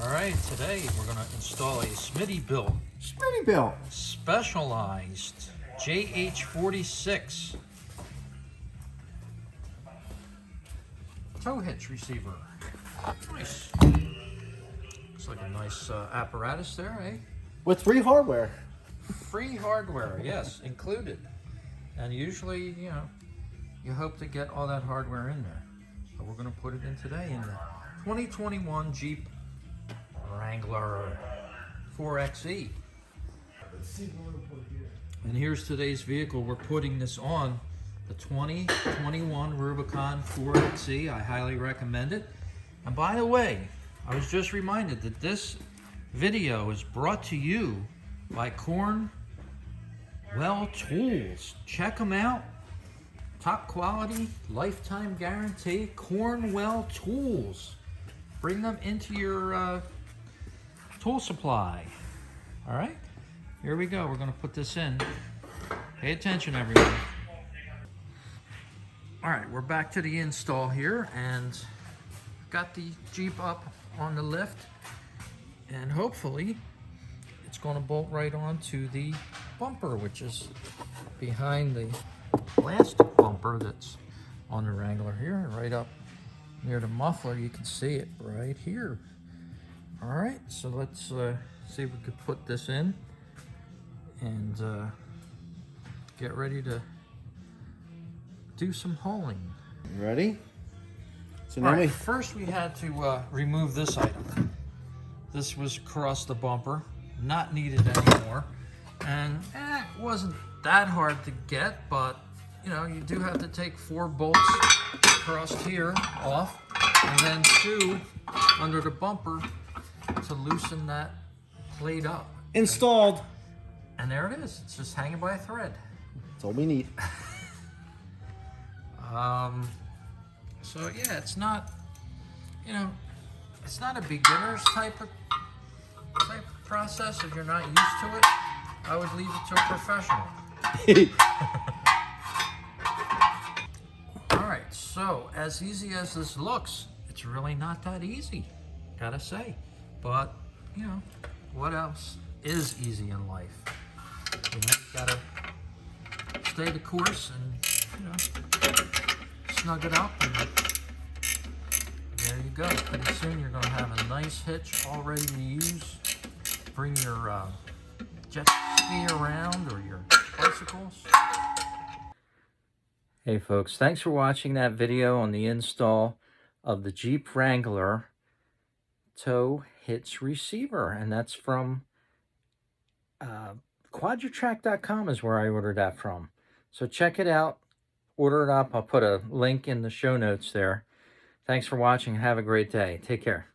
All right, today we're going to install a SmittyBilt. SmittyBilt. Specialized JH46 tow hitch receiver. Nice. Looks like a nice apparatus there, eh? With free hardware. Free hardware, yes, included. And usually, you hope to get all that hardware in there. So we're going to put it in today in the 2021 Jeep Wrangler 4xe. And here's today's vehicle. We're putting this on the 2021 Rubicon 4xe. I highly recommend it. And by the way, I was just reminded that this video is brought to you by Cornwell Tools. Check them out. Top quality, lifetime guarantee. Cornwell Tools. Bring them into your tool supply. All right, here we go. We're going to put this in. Pay attention, everyone. All right, we're back to the install here, and got the Jeep up on the lift, and hopefully it's going to bolt right onto the bumper, which is behind the plastic bumper that's on the Wrangler here, right up near the muffler. You can see it right here. All right, so let's see if we could put this in and get ready to do some hauling. You ready? So All now right, first we had to remove this item. This was across the bumper, not needed anymore. And it wasn't that hard to get, but you do have to take 4 bolts across here off, and then 2 under the bumper to loosen that plate up. installed. And there it is. It's just hanging by a thread. That's all we need. So yeah, it's not, it's not a beginner's type of process. If you're not used to it, I would leave it to a professional. All right, so as easy as this looks, it's really not that easy, gotta say. But, what else is easy in life? You gotta stay the course and, snug it up, and there you go. Pretty soon you're gonna have a nice hitch all ready to use. Bring your jet ski around or your bicycles. Hey folks, thanks for watching that video on the install of the Jeep Wrangler tow hitch receiver, and that's from quadratrack.com is where I ordered that from. So check it out, order it up. I'll put a link in the show notes there. Thanks for watching. Have a great day. Take care.